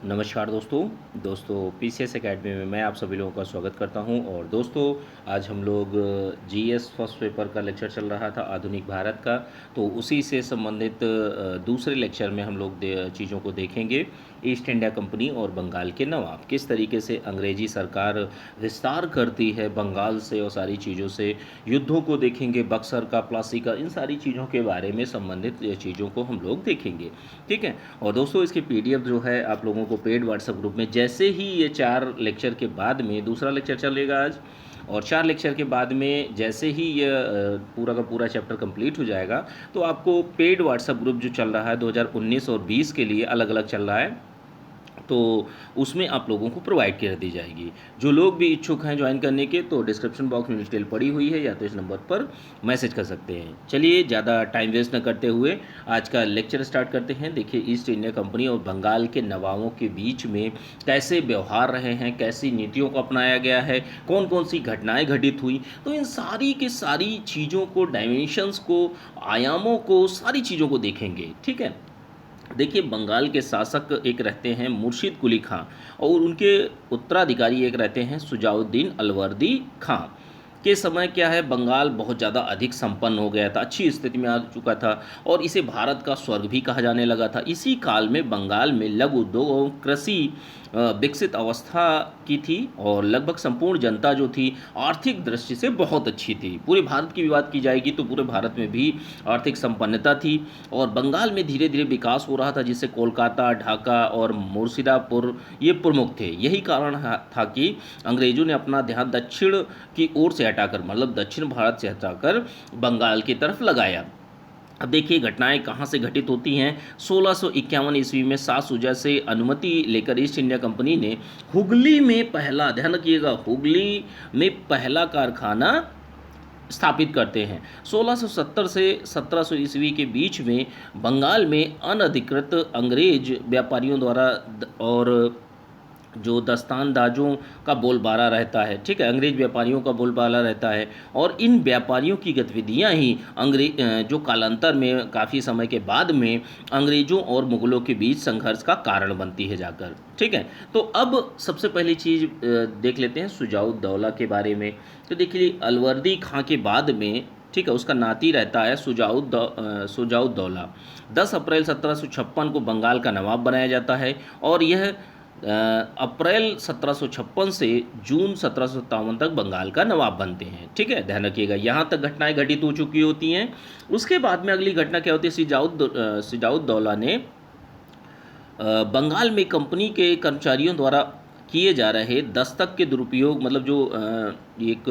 नमस्कार दोस्तों PCS academy में मैं आप सभी लोगों का स्वागत करता हूं। और दोस्तों आज हम लोग जीएस फर्स्ट पेपर का लेक्चर चल रहा था आधुनिक भारत का, तो उसी से संबंधित दूसरे लेक्चर में हम लोग चीज़ों को देखेंगे। ईस्ट इंडिया कंपनी और बंगाल के नवाब, किस तरीके से अंग्रेजी सरकार विस्तार करती है बंगाल से और सारी चीज़ों से, युद्धों को देखेंगे, बक्सर का, प्लासी का, इन सारी चीज़ों के बारे में संबंधित चीज़ों को हम लोग देखेंगे। ठीक है। और दोस्तों इसकी पीडीएफ जो है आप लोगों को पेड व्हाट्सएप ग्रुप में, जैसे ही ये 4 लेक्चर के बाद में दूसरा लेक्चर चलेगा आज, और 4 लेक्चर के बाद में जैसे ही ये पूरा का पूरा चैप्टर कंप्लीट हो जाएगा, तो आपको पेड व्हाट्सएप ग्रुप जो चल रहा है 2019 और 20 के लिए अलग अलग चल रहा है, तो उसमें आप लोगों को प्रोवाइड कर दी जाएगी। जो लोग भी इच्छुक हैं ज्वाइन करने के, तो डिस्क्रिप्शन बॉक्स में डिटेल पड़ी हुई है, या तो इस नंबर पर मैसेज कर सकते हैं। चलिए ज़्यादा टाइम वेस्ट न करते हुए आज का लेक्चर स्टार्ट करते हैं। देखिए, ईस्ट इंडिया कंपनी और बंगाल के नवाबों के बीच में कैसे व्यवहार रहे हैं, कैसी नीतियों को अपनाया गया है, कौन कौन सी घटनाएँ घटित हुई, तो इन सारी की सारी चीज़ों को, डायमेंशंस को, आयामों को, सारी चीज़ों को देखेंगे। ठीक है। देखिए, बंगाल के शासक एक रहते हैं मुर्शिद कुली खां, और उनके उत्तराधिकारी एक रहते हैं शुजाउद्दीन अलवर्दी खां। के समय क्या है, बंगाल बहुत ज़्यादा अधिक संपन्न हो गया था, अच्छी स्थिति में आ चुका था, और इसे भारत का स्वर्ग भी कहा जाने लगा था। इसी काल में बंगाल में लघु उद्योग और कृषि विकसित अवस्था की थी, और लगभग संपूर्ण जनता जो थी आर्थिक दृष्टि से बहुत अच्छी थी। पूरे भारत की भी बात की जाएगी तो पूरे भारत में भी आर्थिक संपन्नता थी, और बंगाल में धीरे धीरे विकास हो रहा था, जिससे कोलकाता, ढाका और मुर्शिदापुर ये प्रमुख थे। यही कारण था कि अंग्रेजों ने अपना ध्यान दक्षिण की ओर से हटाकर, मतलब दक्षिण भारत से हटाकर बंगाल की तरफ लगाया। अब देखिए घटनाएं कहाँ से घटित होती हैं। 1651 ईस्वी में शाह शुजा से अनुमति लेकर ईस्ट इंडिया कंपनी ने हुगली में पहला, ध्यान रखिएगा, हुगली में पहला कारखाना स्थापित करते हैं। 1670 से 1700 ईस्वी के बीच में बंगाल में अनधिकृत अंग्रेज व्यापारियों द्वारा और जो दस्तानदाजों का बोलबाला रहता है, ठीक है, अंग्रेज व्यापारियों का बोलबाला रहता है, और इन व्यापारियों की गतिविधियां ही जो कालांतर में काफ़ी समय के बाद में अंग्रेजों और मुगलों के बीच संघर्ष का कारण बनती है जाकर। ठीक है। तो अब सबसे पहली चीज़ देख लेते हैं शुजाउद्दौला के बारे में। तो देखिए, अलवर्दी खां के बाद में, ठीक है, उसका नाती रहता है शुजाउद्दौला। 10 अप्रैल 1756 को बंगाल का नवाब बनाया जाता है, और यह अप्रैल 1756 से जून 1757 तक बंगाल का नवाब बनते हैं। ठीक है, ध्यान रखिएगा, यहाँ तक घटनाएं घटित हो चुकी होती हैं। उसके बाद में अगली घटना क्या होती है, सिजाउद्दौला ने बंगाल में कंपनी के कर्मचारियों द्वारा किए जा रहे दस्तक के दुरुपयोग, मतलब जो एक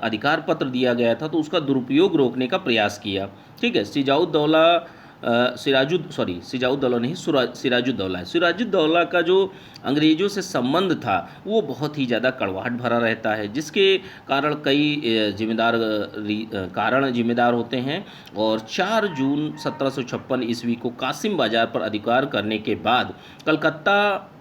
अधिकार पत्र दिया गया था, तो उसका दुरुपयोग रोकने का प्रयास किया। ठीक है। सिराजुद्दौला नहीं, सिराजुद्दौला है। सिराजुद्दौला का जो अंग्रेज़ों से संबंध था वो बहुत ही ज़्यादा कड़वाहट भरा रहता है, जिसके कारण कई जिम्मेदार होते हैं। और 4 जून 1756 ईस्वी को कासिम बाजार पर अधिकार करने के बाद कलकत्ता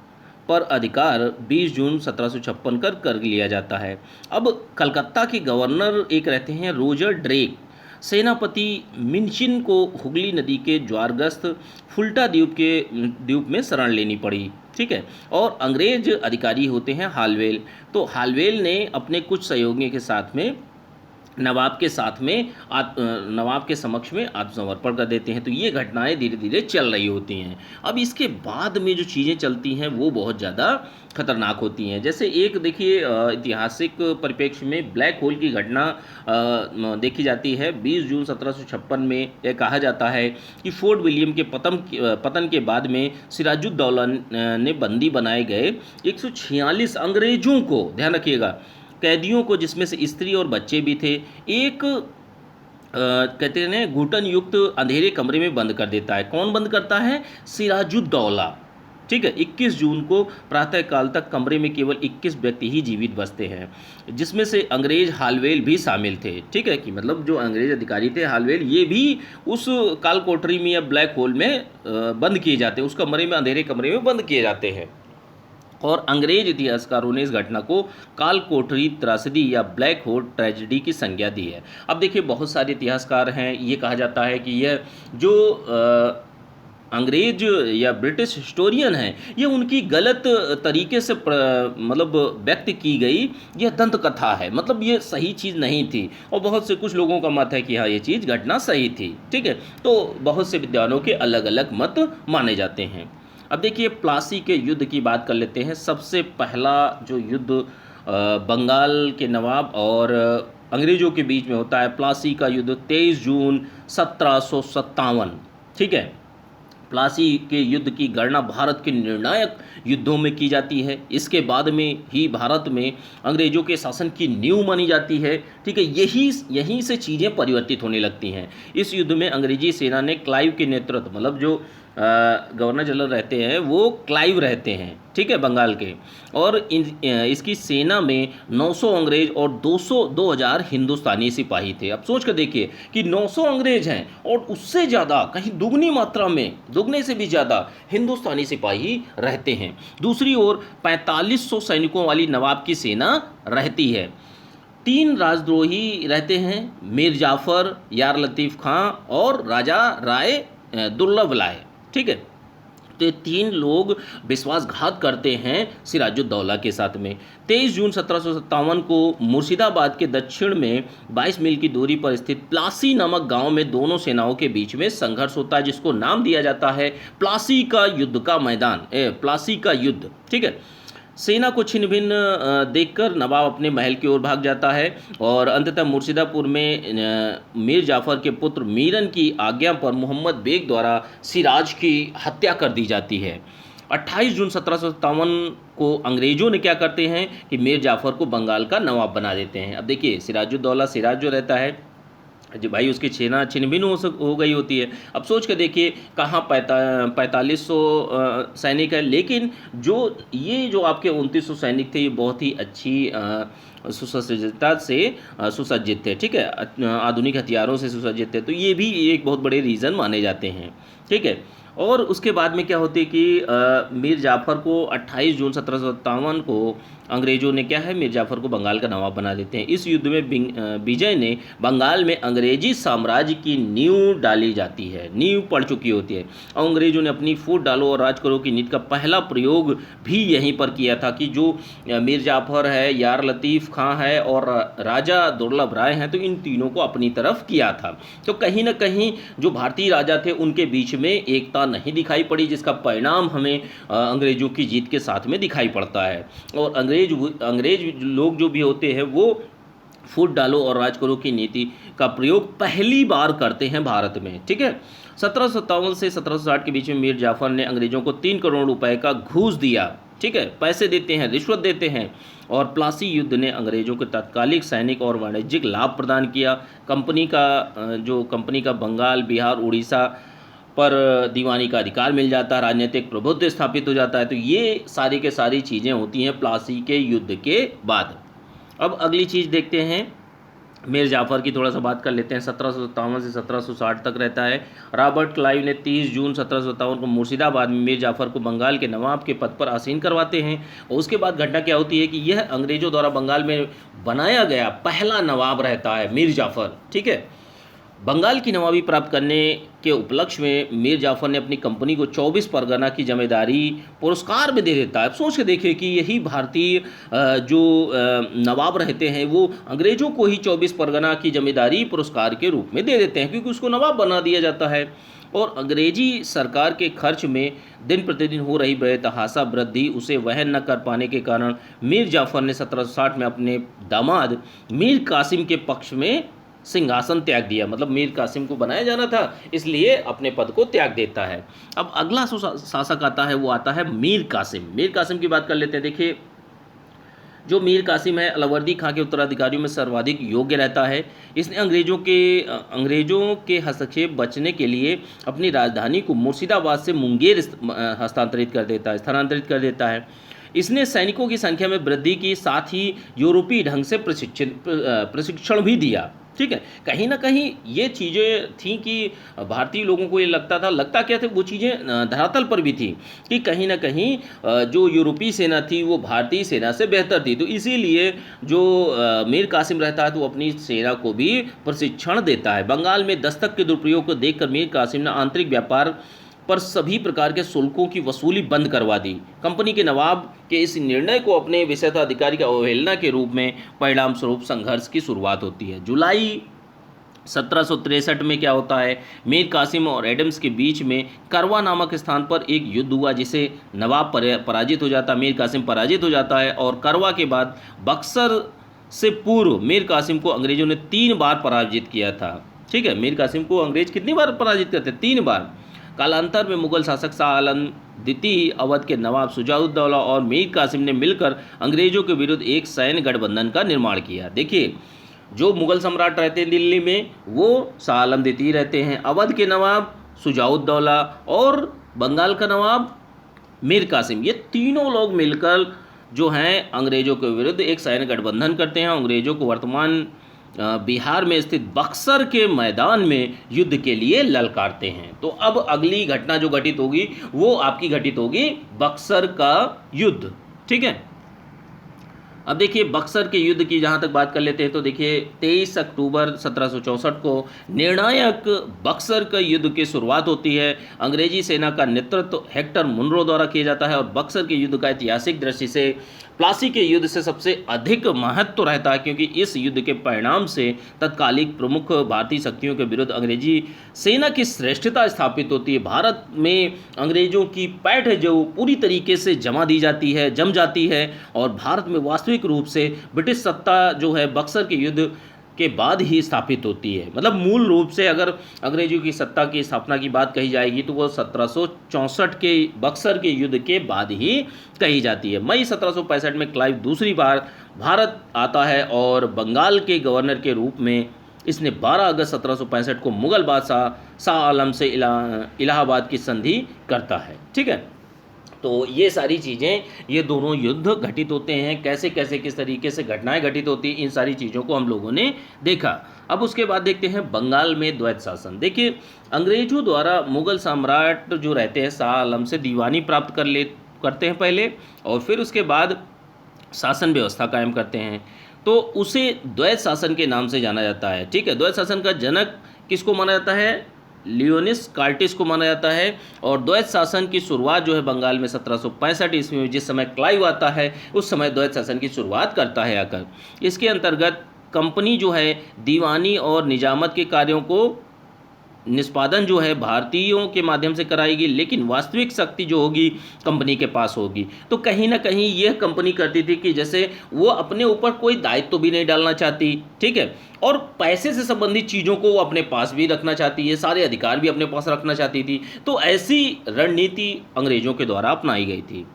पर अधिकार 20 जून 1756 कर लिया जाता है। अब कलकत्ता के गवर्नर एक रहते हैं रोजर ड्रेक। सेनापति मिन्शिन को हुगली नदी के ज्वारग्रस्त फुल्टा द्वीप में शरण लेनी पड़ी। ठीक है। और अंग्रेज अधिकारी होते हैं हालवेल। तो हालवेल ने अपने कुछ सहयोगियों के साथ में नवाब के समक्ष में आत्मसमर्पण कर देते हैं। तो ये घटनाएं धीरे धीरे चल रही होती हैं। अब इसके बाद में जो चीज़ें चलती हैं वो बहुत ज़्यादा खतरनाक होती हैं। जैसे एक देखिए, ऐतिहासिक परिप्रेक्ष्य में ब्लैक होल की घटना देखी जाती है। 20 जून 1756 में यह कहा जाता है कि फोर्ट विलियम के पतन के बाद में सिराजुद्दौला ने बंदी बनाए गए 146 अंग्रेजों को, ध्यान रखिएगा, कैदियों को, जिसमें से स्त्री और बच्चे भी थे, एक कहते हैं घुटन युक्त अंधेरे कमरे में बंद कर देता है। कौन बंद करता है? सिराजुद्दौला। ठीक है। 21 जून को प्रातःकाल तक कमरे में केवल 21 व्यक्ति ही जीवित बचते हैं, जिसमें से अंग्रेज हालवेल भी शामिल थे। ठीक है, कि मतलब जो अंग्रेज अधिकारी थे हालवेल, ये भी उस काल कोठरी में या ब्लैक होल में बंद किए जाते हैं, उस कमरे में, अंधेरे कमरे में बंद किए जाते हैं। और अंग्रेज इतिहासकारों ने इस घटना को काल कोठरी त्रासदी या ब्लैक होल ट्रेजेडी की संज्ञा दी है। अब देखिए, बहुत सारे इतिहासकार हैं, ये कहा जाता है कि यह जो अंग्रेज या ब्रिटिश हिस्टोरियन हैं, ये उनकी गलत तरीके से मतलब व्यक्त की गई यह दंत कथा है, मतलब ये सही चीज़ नहीं थी। और बहुत से कुछ लोगों का मत है कि हाँ ये चीज़ घटना सही थी, ठीक है। तो बहुत से विद्वानों के अलग अलग मत माने जाते हैं। अब देखिए प्लासी के युद्ध की बात कर लेते हैं। सबसे पहला जो युद्ध बंगाल के नवाब और अंग्रेज़ों के बीच में होता है, प्लासी का युद्ध 23 जून 1757, ठीक है। प्लासी के युद्ध की गणना भारत के निर्णायक युद्धों में की जाती है। इसके बाद में ही भारत में अंग्रेजों के शासन की नींव मानी जाती है, ठीक है। यहीं से चीज़ें परिवर्तित होने लगती हैं। इस युद्ध में अंग्रेजी सेना ने क्लाइव के नेतृत्व, मतलब जो गवर्नर जनरल रहते हैं वो क्लाइव रहते हैं, ठीक है, बंगाल के। और इसकी सेना में 900 अंग्रेज और 2000 हिंदुस्तानी सिपाही थे। अब सोच कर देखिए कि 900 अंग्रेज हैं और उससे ज़्यादा, कहीं दुगनी मात्रा में, दुगने से भी ज़्यादा हिंदुस्तानी सिपाही रहते हैं। दूसरी ओर 4500 सैनिकों वाली नवाब की सेना रहती है। 3 राजद्रोही रहते हैं, मीर जाफ़र, यार लतीफ़ खां और राजा राय दुर्लभ लाए, ठीक है। तो ये 3 लोग विश्वासघात करते हैं सिराजुद्दौला के साथ में। 23 जून 1757 को मुर्शिदाबाद के दक्षिण में 22 मील की दूरी पर स्थित प्लासी नामक गांव में दोनों सेनाओं के बीच में संघर्ष होता है, जिसको नाम दिया जाता है प्लासी का युद्ध का मैदान, प्लासी का युद्ध, ठीक है। सेना को छिन्न भिन्न देखकर नवाब अपने महल की ओर भाग जाता है और अंततः मुर्शिदापुर में मीर जाफ़र के पुत्र मीरन की आज्ञा पर मोहम्मद बेग द्वारा सिराज की हत्या कर दी जाती है। 28 जून 1757 को अंग्रेज़ों ने क्या करते हैं कि मीर जाफ़र को बंगाल का नवाब बना देते हैं। अब देखिए सिराजुद्दौला, सिराज जो रहता है जी भाई, उसकी सेना छिन्न-भिन्न हो गई होती है। अब सोच के देखिए कहाँ 4500 सैनिक है, लेकिन जो आपके 2900 सैनिक थे, ये बहुत ही अच्छी सुसज्जितता से सुसज्जित थे, ठीक है। आधुनिक हथियारों से सुसज्जित थे, तो ये भी एक बहुत बड़े रीज़न माने जाते हैं, ठीक है। और उसके बाद में क्या होती है कि मीर जाफ़र को 28 जून 1757 को अंग्रेज़ों ने क्या है, मीर जाफ़र को बंगाल का नवाब बना देते हैं। इस युद्ध में विजय ने बंगाल में अंग्रेजी साम्राज्य की नींव डाली जाती है, नींव पड़ चुकी होती है। अंग्रेज़ों ने अपनी फूट डालो और राज करो की नीति का पहला प्रयोग भी यहीं पर किया था कि जो मीर जाफ़र है, यार लतीफ़ खां है और राजा दुर्लभ राय हैं, तो इन तीनों को अपनी तरफ किया था। तो कहीं ना कहीं जो भारतीय राजा थे उनके बीच में एकता नहीं दिखाई पड़ी, जिसका परिणाम हमें अंग्रेज़ों की जीत के साथ में दिखाई पड़ता है। और अंग्रेज लोग जो भी होते हैं वो फूट डालो और राज करो की नीति का प्रयोग पहली बार करते हैं भारत में, ठीक है। 1757 से 1760 के बीच में मीर जाफ़र ने अंग्रेज़ों को 3 करोड़ रुपए का घूस दिया, ठीक है, पैसे देते हैं, रिश्वत देते हैं। और प्लासी युद्ध ने अंग्रेज़ों को तात्कालिक सैनिक और वाणिज्यिक लाभ प्रदान किया। कंपनी का बंगाल, बिहार, उड़ीसा पर दीवानी का अधिकार मिल जाता है, राजनीतिक प्रभुत्व स्थापित हो जाता है। तो ये सारी के सारी चीज़ें होती हैं प्लासी के युद्ध के बाद। अब अगली चीज़ देखते हैं, मीर जाफ़र की थोड़ा सा बात कर लेते हैं। 1757 से 1760 तक रहता है। रॉबर्ट क्लाइव ने 30 जून 1757 को मुर्शिदाबाद में मीर जाफ़र को बंगाल के नवाब के पद पर आसीन करवाते हैं। और उसके बाद घटना क्या होती है कि यह अंग्रेज़ों द्वारा बंगाल में बनाया गया पहला नवाब रहता है मीर जाफ़र, ठीक है। बंगाल की नवाबी प्राप्त करने के उपलक्ष्य में मीर जाफ़र ने अपनी कंपनी को 24 परगना की जमींदारी पुरस्कार में दे देता है। अब सोच के देखिए कि यही भारतीय जो नवाब रहते हैं वो अंग्रेज़ों को ही 24 परगना की जमींदारी पुरस्कार के रूप में दे देते हैं, क्योंकि उसको नवाब बना दिया जाता है। और अंग्रेजी सरकार के खर्च में दिन प्रतिदिन हो रही बेतहाशा वृद्धि उसे वहन न कर पाने के कारण मीर जाफ़र ने 1760 में अपने दामाद मीर कासिम के पक्ष में सिंहासन त्याग दिया। मतलब मीर कासिम को बनाया जाना था, इसलिए अपने पद को त्याग देता है। अब अगला शासक आता है, वो आता है मीर कासिम। मीर कासिम की बात कर लेते हैं। देखिए जो मीर कासिम है अलावर्दी खां के उत्तराधिकारियों में सर्वाधिक योग्य रहता है। इसने अंग्रेज़ों के हस्तक्षेप बचने के लिए अपनी राजधानी को मुर्शिदाबाद से मुंगेर स्थानांतरित कर देता है। इसने सैनिकों की संख्या में वृद्धि की, साथ ही यूरोपीय ढंग से प्रशिक्षण भी दिया, ठीक है। कहीं ना कहीं ये चीज़ें थी कि भारतीय लोगों को ये लगता क्या था, वो चीज़ें धरातल पर भी थी कि कहीं ना कहीं जो यूरोपीय सेना थी वो भारतीय सेना से बेहतर थी। तो इसीलिए जो मीर कासिम रहता है तो अपनी सेना को भी प्रशिक्षण देता है। बंगाल में दस्तक के दुरुपयोग को देखकर मीर कासिम ने आंतरिक व्यापार पर सभी प्रकार के शुल्कों की वसूली बंद करवा दी। कंपनी के नवाब के इस निर्णय को अपने विशेषाधिकारी की अवहेलना के रूप में परिणाम स्वरूप संघर्ष की शुरुआत होती है। जुलाई 1763 में क्या होता है, मीर कासिम और एडम्स के बीच में करवा नामक स्थान पर एक युद्ध हुआ, जिसे नवाब पराजित हो जाता, मीर कासिम पराजित हो जाता है। और करवा के बाद बक्सर से पूर्व मीर कासिम को अंग्रेजों ने 3 बार पराजित किया था। ठीक है, मीर कासिम को अंग्रेज कितनी बार पराजित करते? 3 बार। कालांतर में मुगल शासक शाह आलम द्वितीय, अवध के नवाब शुजाउद्दौला और मीर कासिम ने मिलकर अंग्रेजों के विरुद्ध एक सैन्य गठबंधन का निर्माण किया। देखिए, जो मुगल सम्राट रहते हैं दिल्ली में, वो शाह आलम द्वितीय रहते हैं, अवध के नवाब शुजाउद्दौला और बंगाल का नवाब मीर कासिम, ये तीनों लोग मिलकर जो हैं अंग्रेजों के विरुद्ध एक सैन्य गठबंधन करते हैं। अंग्रेजों को वर्तमान बिहार में स्थित बक्सर के मैदान में युद्ध के लिए ललकारते हैं। तो अब अगली घटना जो घटित होगी वो आपकी घटित होगी बक्सर का युद्ध। ठीक है, अब देखिए बक्सर के युद्ध की जहाँ तक बात कर लेते हैं तो देखिए 23 अक्टूबर 1764 को निर्णायक बक्सर का युद्ध की शुरुआत होती है। अंग्रेजी सेना का नेतृत्व हेक्टर मुनरो द्वारा किया जाता है और बक्सर के युद्ध का ऐतिहासिक दृष्टि से प्लासी के युद्ध से सबसे अधिक महत्व रहता है, क्योंकि इस युद्ध के परिणाम से तत्कालिक प्रमुख भारतीय शक्तियों के विरुद्ध अंग्रेजी सेना की श्रेष्ठता स्थापित होती है। भारत में अंग्रेजों की पैठ जो पूरी तरीके से जम जाती है और भारत में वास्तविक रूप से ब्रिटिश सत्ता जो है बक्सर के युद्ध के बाद ही स्थापित होती है। मतलब मूल रूप से अगर अंग्रेजों की सत्ता की स्थापना की बात कही जाएगी तो वो 1764 के बक्सर के युद्ध के बाद ही कही जाती है। मई 1765 में क्लाइव दूसरी बार भारत आता है और बंगाल के गवर्नर के रूप में इसने 12 अगस्त 1765 को मुगल बादशाह शाह आलम से इलाहाबाद की संधि करता है। ठीक है, तो ये सारी चीज़ें, ये दोनों युद्ध घटित होते हैं, कैसे कैसे किस तरीके से घटनाएं घटित होती हैं, इन सारी चीज़ों को हम लोगों ने देखा। अब उसके बाद देखते हैं बंगाल में द्वैत शासन। देखिए, अंग्रेजों द्वारा मुगल सम्राट जो रहते हैं शाह आलम से दीवानी प्राप्त करते हैं पहले, और फिर उसके बाद शासन व्यवस्था कायम करते हैं, तो उसे द्वैत शासन के नाम से जाना जाता है। ठीक है, द्वैत शासन का जनक किसको माना जाता है? लियोनिस कार्टिस को माना जाता है। और द्वैत शासन की शुरुआत जो है बंगाल में 1765 ईस्वी में, जिस समय क्लाइव आता है उस समय द्वैत शासन की शुरुआत करता है आकर। इसके अंतर्गत कंपनी जो है दीवानी और निजामत के कार्यों को निष्पादन जो है भारतीयों के माध्यम से कराएगी, लेकिन वास्तविक शक्ति जो होगी कंपनी के पास होगी। तो कहीं ना कहीं यह कंपनी करती थी कि जैसे वो अपने ऊपर कोई दायित्व भी नहीं डालना चाहती, ठीक है, और पैसे से संबंधित चीज़ों को वो अपने पास भी रखना चाहती है, सारे अधिकार भी अपने पास रखना चाहती थी। तो ऐसी रणनीति अंग्रेजों के द्वारा अपनाई गई थी।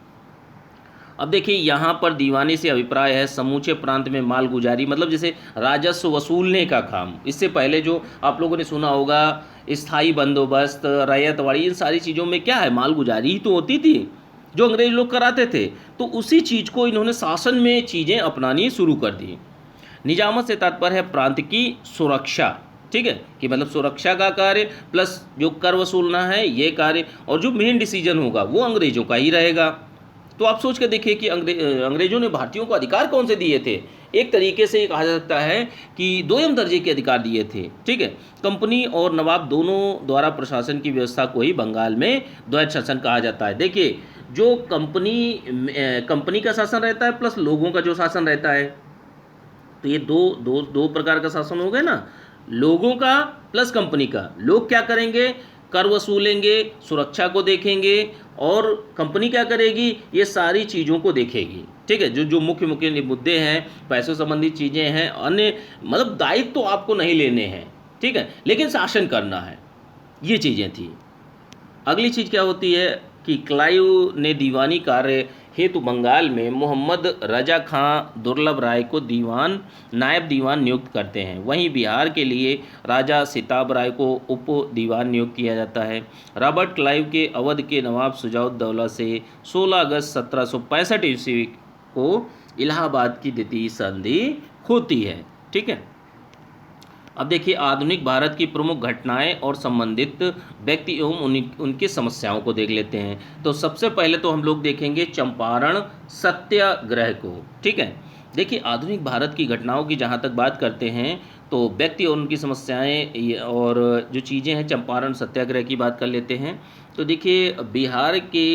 अब देखिए यहाँ पर दीवानी से अभिप्राय है समूचे प्रांत में मालगुजारी, मतलब जैसे राजस्व वसूलने का काम। इससे पहले जो आप लोगों ने सुना होगा स्थायी बंदोबस्त, रैयतवाड़ी, इन सारी चीज़ों में क्या है, मालगुजारी ही तो होती थी जो अंग्रेज लोग कराते थे। तो उसी चीज़ को इन्होंने शासन में चीज़ें अपनानी शुरू कर दी। निजामत से तात्पर्य है प्रांत की सुरक्षा, ठीक है, कि मतलब सुरक्षा का कार्य प्लस जो कर वसूलना है ये कार्य, और जो मेन डिसीजन होगा वो अंग्रेजों का ही रहेगा। तो आप सोच के देखिए कि अंग्रेजों ने भारतीयों को अधिकार कौन से दिए थे? एक तरीके से ये कहा जा सकता है कि दोयम दर्जे के अधिकार दिए थे। ठीक है, कंपनी और नवाब दोनों द्वारा प्रशासन की व्यवस्था को ही बंगाल में द्वैत शासन कहा जाता है। देखिए, जो कंपनी का शासन रहता है प्लस लोगों का जो शासन रहता है, तो ये दो प्रकार का शासन हो गया ना, लोगों का प्लस कंपनी का। लोग क्या करेंगे? कर वसूलेंगे, सुरक्षा को देखेंगे, और कंपनी क्या करेगी? ये सारी चीज़ों को देखेगी। ठीक है, जो मुख्य मुद्दे हैं, पैसों संबंधित चीज़ें हैं, अन्य मतलब दायित्व तो आपको नहीं लेने हैं, ठीक है, लेकिन शासन करना है, ये चीज़ें थी। अगली चीज़ क्या होती है कि क्लाइव ने दीवानी कार्य हेतु बंगाल में मोहम्मद रजा खां दुर्लभ राय को नायब दीवान नियुक्त करते हैं। वहीं बिहार के लिए राजा सिताब राय को उप दीवान नियुक्त किया जाता है। रॉबर्ट क्लाइव के अवध के नवाब शुजाउद्दौला से 16 अगस्त 1765 ईस्वी को इलाहाबाद की द्वितीय संधि होती है। ठीक है, अब देखिए आधुनिक भारत की प्रमुख घटनाएं और संबंधित व्यक्ति एवं उनकी समस्याओं को देख लेते हैं। तो सबसे पहले तो हम लोग देखेंगे चंपारण सत्याग्रह को। ठीक है, देखिए आधुनिक भारत की घटनाओं की जहाँ तक बात करते हैं तो व्यक्ति और उनकी समस्याएं और जो चीज़ें हैं, चंपारण सत्याग्रह की बात कर लेते हैं। तो देखिए बिहार के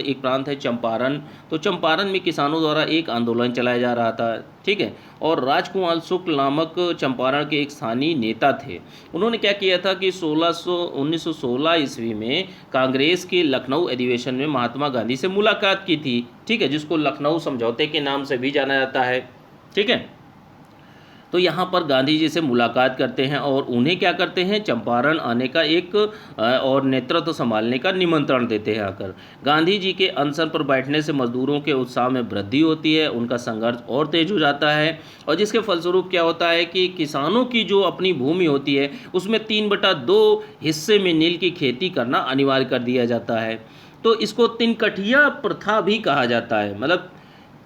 एक प्रांत है चंपारण। तो चंपारण में किसानों द्वारा एक आंदोलन चलाया जा रहा था, ठीक है। और राजकुमार शुक्ल नामक चंपारण के एक स्थानीय नेता थे। उन्होंने क्या किया था कि 1916 ईस्वी में कांग्रेस के लखनऊ अधिवेशन में महात्मा गांधी से मुलाकात की थी, ठीक है, जिसको लखनऊ समझौते के नाम से भी जाना जाता है, ठीक है। तो यहाँ पर गांधी जी से मुलाकात करते हैं और उन्हें क्या करते हैं, चंपारण आने का एक और नेतृत्व संभालने का निमंत्रण देते हैं आकर। गांधी जी के अनशन पर बैठने से मजदूरों के उत्साह में वृद्धि होती है, उनका संघर्ष और तेज हो जाता है और जिसके फलस्वरूप क्या होता है कि किसानों की जो अपनी भूमि होती है उसमें 3/2 हिस्से में नील की खेती करना अनिवार्य कर दिया जाता है। तो इसको तिनकठिया प्रथा भी कहा जाता है, मतलब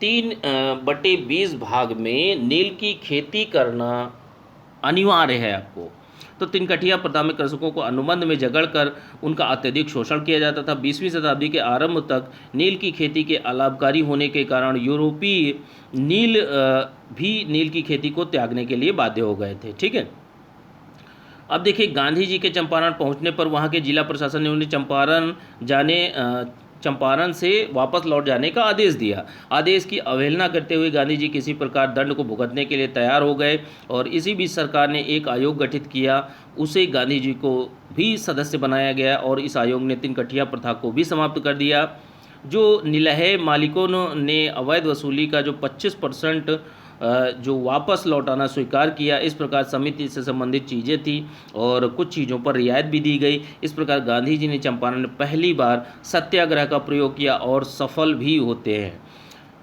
3/20 भाग में नील की खेती करना अनिवार्य है आपको। तो तिनकठिया प्रथा में कृषकों को अनुबंध में जकड़कर उनका अत्यधिक शोषण किया जाता था। 20वीं शताब्दी के आरंभ तक नील की खेती के अलाभकारी होने के कारण यूरोपीय भी नील की खेती को त्यागने के लिए बाध्य हो गए थे, ठीक है। अब देखिए गांधी जी के चंपारण पहुंचने पर वहां के जिला प्रशासन ने उन्हें चंपारण से वापस लौट जाने का आदेश दिया। आदेश की अवहेलना करते हुए गांधी जी किसी प्रकार दंड को भुगतने के लिए तैयार हो गए और इसी बीच सरकार ने एक आयोग गठित किया, उसे गांधी जी को भी सदस्य बनाया गया और इस आयोग ने तिनकठिया प्रथा को भी समाप्त कर दिया। जो नीलहे मालिकों ने अवैध वसूली का जो 25% जो वापस लौटाना स्वीकार किया। इस प्रकार समिति से संबंधित चीज़ें थी और कुछ चीज़ों पर रियायत भी दी गई। इस प्रकार गांधी जी ने चंपारण में पहली बार सत्याग्रह का प्रयोग किया और सफल भी होते हैं।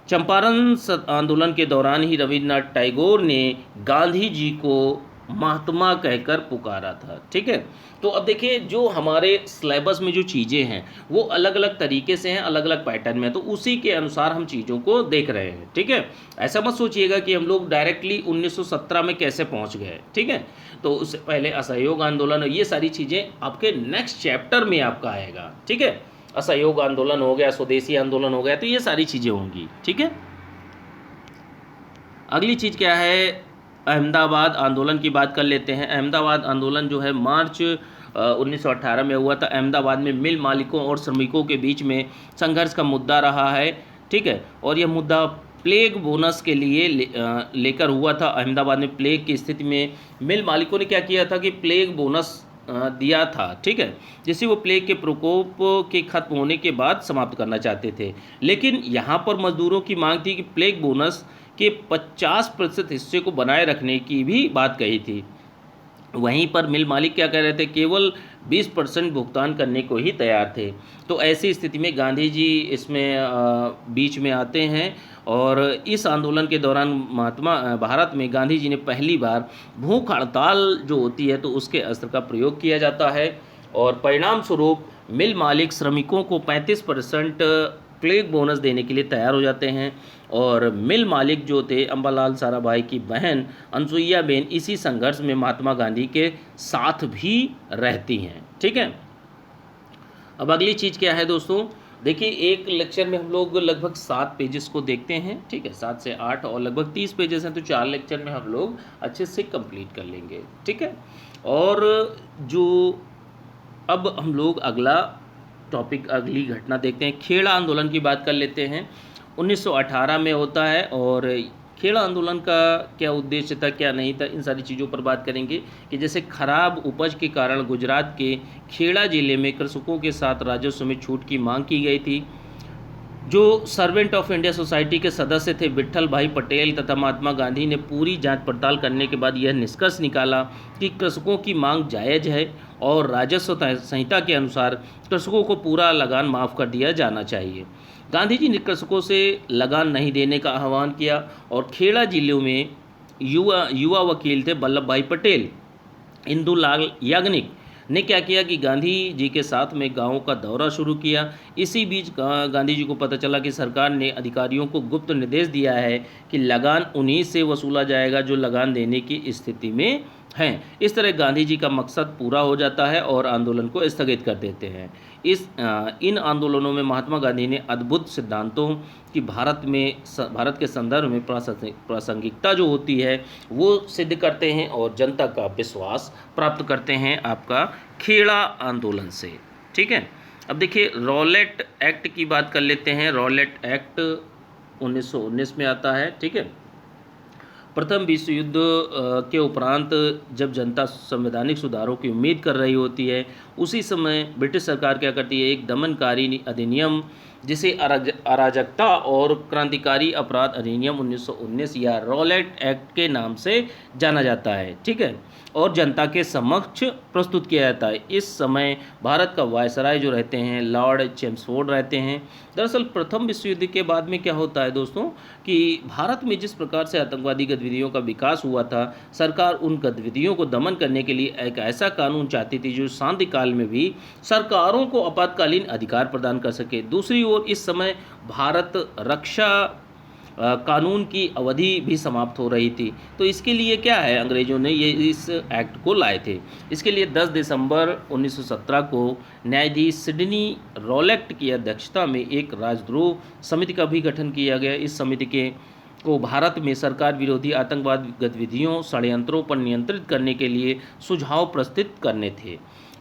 चंपारण आंदोलन के दौरान ही रविन्द्रनाथ टैगोर ने गांधी जी को महात्मा कहकर पुकारा था, ठीक है। तो अब देखिए जो हमारे सिलेबस में जो चीज़ें हैं वो अलग अलग तरीके से हैं, अलग अलग पैटर्न में, तो उसी के अनुसार हम चीज़ों को देख रहे हैं, ठीक है। ऐसा मत सोचिएगा कि हम लोग डायरेक्टली 1917 में कैसे पहुंच गए, ठीक है। तो उससे पहले असहयोग आंदोलन, ये सारी चीज़ें आपके नेक्स्ट चैप्टर में आपका आएगा, ठीक है। असहयोग आंदोलन हो गया, स्वदेशी आंदोलन हो गया, तो ये सारी चीज़ें होंगी, ठीक है। अगली चीज़ क्या है, अहमदाबाद आंदोलन की बात कर लेते हैं। अहमदाबाद आंदोलन जो है मार्च 1918 में हुआ था। अहमदाबाद में मिल मालिकों और श्रमिकों के बीच में संघर्ष का मुद्दा रहा है, ठीक है। और यह मुद्दा प्लेग बोनस के लिए लेकर हुआ था। अहमदाबाद में प्लेग की स्थिति में मिल मालिकों ने क्या किया था कि प्लेग बोनस दिया था, ठीक है, जिसे वो प्लेग के प्रकोप के खत्म होने के बाद समाप्त करना चाहते थे। लेकिन यहाँ पर मजदूरों की मांग थी कि प्लेग बोनस के 50% हिस्से को बनाए रखने की भी बात कही थी। वहीं पर मिल मालिक क्या कह रहे थे, केवल 20% भुगतान करने को ही तैयार थे। तो ऐसी स्थिति में गांधी जी इसमें बीच में आते हैं और इस आंदोलन के दौरान भारत में गांधी जी ने पहली बार भूख हड़ताल जो होती है तो उसके अस्त्र का प्रयोग किया जाता है और परिणाम स्वरूप मिल मालिक श्रमिकों को 35% प्लेग बोनस देने के लिए तैयार हो जाते हैं और मिल मालिक जो थे अम्बालाल साराभाई की बहन अनसुईया बेन इसी संघर्ष में महात्मा गांधी के साथ भी रहती हैं, ठीक है। अब अगली चीज़ क्या है दोस्तों, देखिए एक लेक्चर में हम लोग लगभग 7 पेजेस को देखते हैं, ठीक है, 7 से 8 और लगभग 30 पेजेस हैं, तो 4 लेक्चर में हम लोग अच्छे से कंप्लीट कर लेंगे, ठीक है। और जो अब हम लोग अगला टॉपिक, अगली घटना देखते हैं। खेड़ा आंदोलन की बात कर लेते हैं। 1918 में होता है और खेड़ा आंदोलन का क्या उद्देश्य था, क्या नहीं था, इन सारी चीज़ों पर बात करेंगे कि जैसे खराब उपज के कारण गुजरात के खेड़ा जिले में कृषकों के साथ राजस्व में छूट की मांग की गई थी। जो सर्वेंट ऑफ इंडिया सोसाइटी के सदस्य थे विट्ठल भाई पटेल तथा महात्मा गांधी ने पूरी जांच पड़ताल करने के बाद यह निष्कर्ष निकाला कि कृषकों की मांग जायज़ है और राजस्व संहिता के अनुसार कृषकों को पूरा लगान माफ़ कर दिया जाना चाहिए। गांधी जी ने कृषकों से लगान नहीं देने का आह्वान किया और खेड़ा जिलों में युवा वकील थे वल्लभ भाई पटेल, इंदुलाल याग्निक ने क्या किया कि गांधी जी के साथ में गांवों का दौरा शुरू किया। इसी बीच गांधी जी को पता चला कि सरकार ने अधिकारियों को गुप्त निर्देश दिया है कि लगान उन्हीं से वसूला जाएगा जो लगान देने की स्थिति में हैं। इस तरह गांधी जी का मकसद पूरा हो जाता है और आंदोलन को स्थगित कर देते हैं। इन आंदोलनों में महात्मा गांधी ने अद्भुत सिद्धांतों की भारत के संदर्भ में प्रासंगिकता जो होती है वो सिद्ध करते हैं और जनता का विश्वास प्राप्त करते हैं आपका खेड़ा आंदोलन से, ठीक है। अब देखिए रॉलेट एक्ट की बात कर लेते हैं। रॉलेट एक्ट 1919 में आता है, ठीक है। प्रथम विश्व युद्ध के उपरांत जब जनता संवैधानिक सुधारों की उम्मीद कर रही होती है, उसी समय ब्रिटिश सरकार क्या करती है, एक दमनकारी अधिनियम जिसे अराजकता और क्रांतिकारी अपराध अधिनियम 1919 या रॉलेट एक्ट के नाम से जाना जाता है, ठीक है, और जनता के समक्ष प्रस्तुत किया जाता है। इस समय भारत का वायसराय जो रहते हैं लॉर्ड चेम्सफोर्ड रहते हैं। दरअसल प्रथम विश्व युद्ध के बाद में क्या होता है दोस्तों कि भारत में जिस प्रकार से आतंकवादी गतिविधियों का विकास हुआ था, सरकार उन गतिविधियों को दमन करने के लिए एक ऐसा कानून चाहती थी जो शांति काल में भी सरकारों को आपातकालीन अधिकार प्रदान कर सके। दूसरी ओर इस समय भारत रक्षा कानून की अवधि भी समाप्त हो रही थी, तो इसके लिए क्या है, अंग्रेज़ों ने ये इस एक्ट को लाए थे। इसके लिए 10 दिसंबर 1917 को न्यायाधीश सिडनी रॉलेट की अध्यक्षता में एक राजद्रोह समिति का भी गठन किया गया। इस समिति के को भारत में सरकार विरोधी आतंकवाद गतिविधियों षड्यंत्रों पर नियंत्रित करने के लिए सुझाव प्रस्तुत करने थे।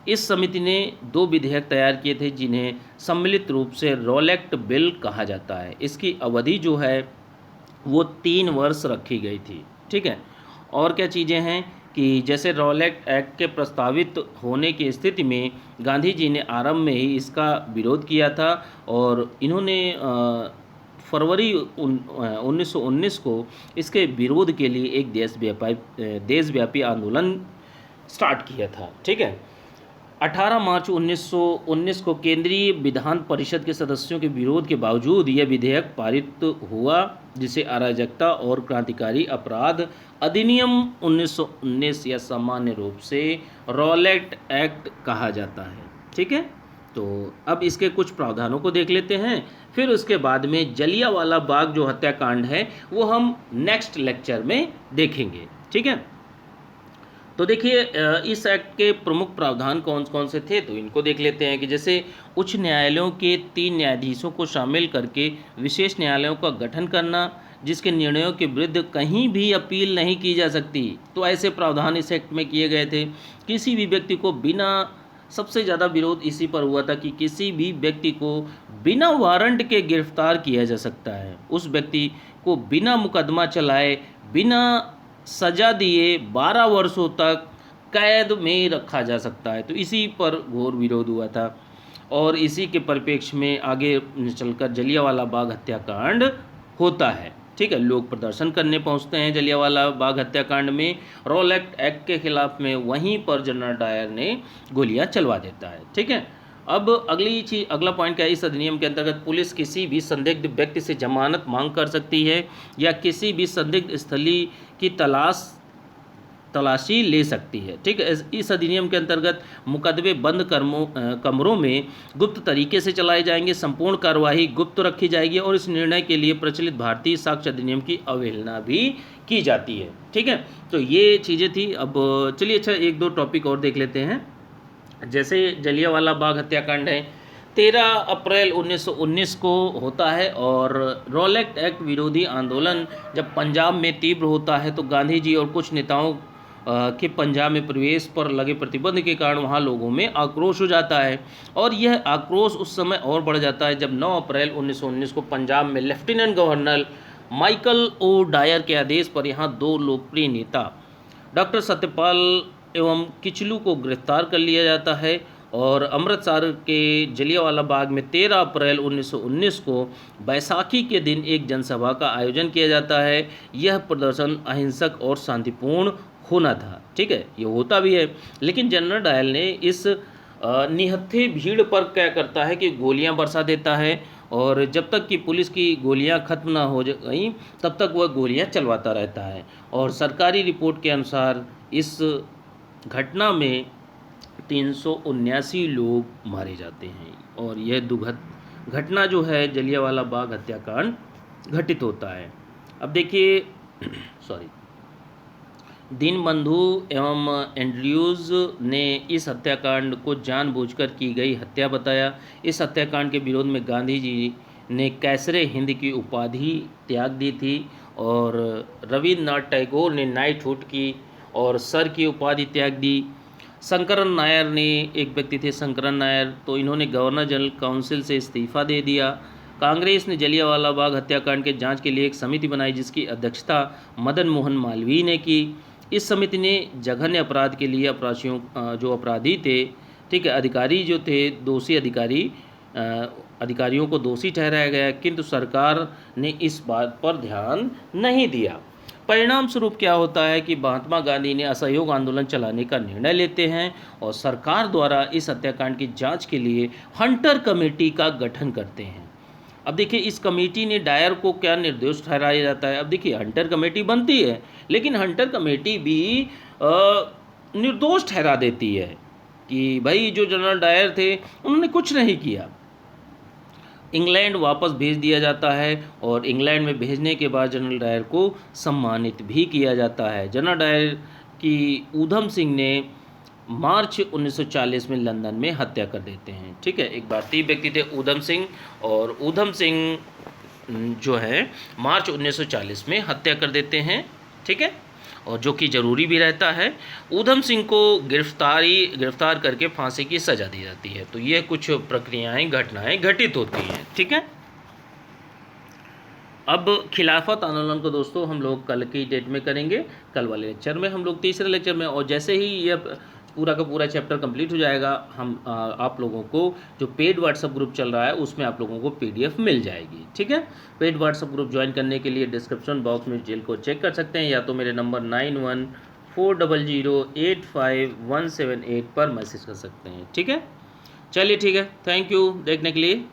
इस समिति ने 2 विधेयक तैयार किए थे जिन्हें सम्मिलित रूप से रॉलेट बिल कहा जाता है। इसकी अवधि जो है वो 3 वर्ष रखी गई थी, ठीक है। और क्या चीज़ें हैं कि जैसे रॉलेट एक्ट के प्रस्तावित होने की स्थिति में गांधी जी ने आरंभ में ही इसका विरोध किया था और इन्होंने फरवरी 1919 को इसके विरोध के लिए एक देशव्यापी आंदोलन स्टार्ट किया था, ठीक है। 18 मार्च 1919 को केंद्रीय विधान परिषद के सदस्यों के विरोध के बावजूद यह विधेयक पारित हुआ, जिसे अराजकता और क्रांतिकारी अपराध अधिनियम 1919 या सामान्य रूप से रॉलेट एक्ट कहा जाता है, ठीक है। तो अब इसके कुछ प्रावधानों को देख लेते हैं, फिर उसके बाद में जलियांवाला बाग जो हत्याकांड है वो हम नेक्स्ट लेक्चर में देखेंगे, ठीक है। तो देखिए इस एक्ट के प्रमुख प्रावधान कौन कौन से थे, तो इनको देख लेते हैं कि जैसे उच्च न्यायालयों के 3 न्यायाधीशों को शामिल करके विशेष न्यायालयों का गठन करना, जिसके निर्णयों के विरुद्ध कहीं भी अपील नहीं की जा सकती। तो ऐसे प्रावधान इस एक्ट में किए गए थे। किसी भी व्यक्ति को बिना, सबसे ज़्यादा विरोध इसी पर हुआ था कि किसी भी व्यक्ति को बिना वारंट के गिरफ्तार किया जा सकता है। उस व्यक्ति को बिना मुकदमा चलाए, बिना सजा दिए 12 वर्षों तक कैद में रखा जा सकता है। तो इसी पर घोर विरोध हुआ था और इसी के परिप्रेक्ष्य में आगे चलकर जलियांवाला बाग हत्याकांड होता है, ठीक है। लोग प्रदर्शन करने पहुंचते हैं जलियांवाला बाग हत्याकांड में, रॉलेट एक्ट के खिलाफ में, वहीं पर जनरल डायर ने गोलियां चलवा देता है, ठीक है। अब अगला पॉइंट क्या है, इस अधिनियम के अंतर्गत पुलिस किसी भी संदिग्ध व्यक्ति से जमानत मांग कर सकती है या किसी भी संदिग्ध स्थली की तलाशी ले सकती है, ठीक है। इस अधिनियम के अंतर्गत मुकदमे बंद कमरों में गुप्त तरीके से चलाए जाएंगे, संपूर्ण कार्यवाही गुप्त रखी जाएगी और इस निर्णय के लिए प्रचलित भारतीय साक्ष्य अधिनियम की अवहेलना भी की जाती है, ठीक है। तो ये चीज़ें थी। अब चलिए अच्छा 1-2 टॉपिक और देख लेते हैं। जैसे जलियांवाला बाग हत्याकांड है 13 अप्रैल 1919 को होता है और रॉलेट एक्ट विरोधी आंदोलन जब पंजाब में तीव्र होता है तो गांधी जी और कुछ नेताओं के पंजाब में प्रवेश पर लगे प्रतिबंध के कारण वहाँ लोगों में आक्रोश हो जाता है और यह आक्रोश उस समय और बढ़ जाता है जब 9 अप्रैल 1919 को पंजाब में lieutenant governor Michael O'Dwyer के आदेश पर यहाँ 2 लोकप्रिय नेता डॉक्टर सत्यपाल एवं किचलू को गिरफ्तार कर लिया जाता है और अमृतसर के जलियांवाला बाग में 13 अप्रैल 1919 को बैसाखी के दिन एक जनसभा का आयोजन किया जाता है। यह प्रदर्शन अहिंसक और शांतिपूर्ण होना था, ठीक है, ये होता भी है। लेकिन जनरल डायल ने इस निहत्थे भीड़ पर क्या करता है कि गोलियां बरसा देता है और जब तक कि पुलिस की गोलियां खत्म ना हो गई तब तक वह गोलियां चलवाता रहता है। और सरकारी रिपोर्ट के अनुसार इस घटना में 379 लोग मारे जाते हैं और यह दुखद घटना जो है जलियांवाला बाग हत्याकांड घटित होता है। अब देखिए दीनबंधु एवं एंड्रयूज़ ने इस हत्याकांड को जानबूझकर की गई हत्या बताया। इस हत्याकांड के विरोध में गांधी जी ने कैसरे हिंद की उपाधि त्याग दी थी और रविन्द्रनाथ टैगोर ने नाइटहुड की और सर की उपाधि त्याग दी। शंकरन नायर ने, एक व्यक्ति थे शंकरन नायर, तो इन्होंने गवर्नर जनरल काउंसिल से इस्तीफ़ा दे दिया। कांग्रेस ने जलियांवाला बाग हत्याकांड के जांच के लिए एक समिति बनाई जिसकी अध्यक्षता मदन मोहन मालवीय ने की। इस समिति ने जघन्य अपराध के लिए अपराधियों जो अपराधी थे, ठीक है, अधिकारी जो थे, दोषी अधिकारियों को दोषी ठहराया गया, किंतु सरकार ने इस बात पर ध्यान नहीं दिया। परिणाम स्वरूप क्या होता है कि महात्मा गांधी ने असहयोग आंदोलन चलाने का निर्णय लेते हैं और सरकार द्वारा इस हत्याकांड की जांच के लिए हंटर कमेटी का गठन करते हैं। अब देखिए, इस कमेटी ने डायर को क्या निर्दोष ठहराया जाता है। अब देखिए, हंटर कमेटी बनती है, लेकिन हंटर कमेटी भी निर्दोष ठहरा देती है कि भाई जो जनरल डायर थे उन्होंने कुछ नहीं किया। इंग्लैंड वापस भेज दिया जाता है और इंग्लैंड में भेजने के बाद जनरल डायर को सम्मानित भी किया जाता है। जनरल डायर की ऊधम सिंह ने मार्च 1940 में लंदन में हत्या कर देते हैं। ठीक है, एक भारतीय व्यक्ति थे ऊधम सिंह, और ऊधम सिंह जो है मार्च 1940 में हत्या कर देते हैं। ठीक है, और जो कि ज़रूरी भी रहता है। ऊधम सिंह को गिरफ्तार करके फांसी की सज़ा दी जाती है। तो ये कुछ प्रक्रियाएं, घटनाएं घटित होती हैं। ठीक है, अब खिलाफत आंदोलन को दोस्तों हम लोग कल की डेट में करेंगे। कल वाले लेक्चर में हम लोग तीसरे लेक्चर में, और जैसे ही ये पूरा का पूरा चैप्टर कंप्लीट हो जाएगा, हम आप लोगों को जो पेड व्हाट्सएप ग्रुप चल रहा है उसमें आप लोगों को पीडीएफ मिल जाएगी। ठीक है, पेड व्हाट्सएप ग्रुप ज्वाइन करने के लिए डिस्क्रिप्शन बॉक्स में डिटेल को चेक कर सकते हैं, या तो मेरे नंबर 9140085178 पर मैसेज कर सकते हैं। ठीक है, चलिए ठीक है, थैंक यू देखने के लिए।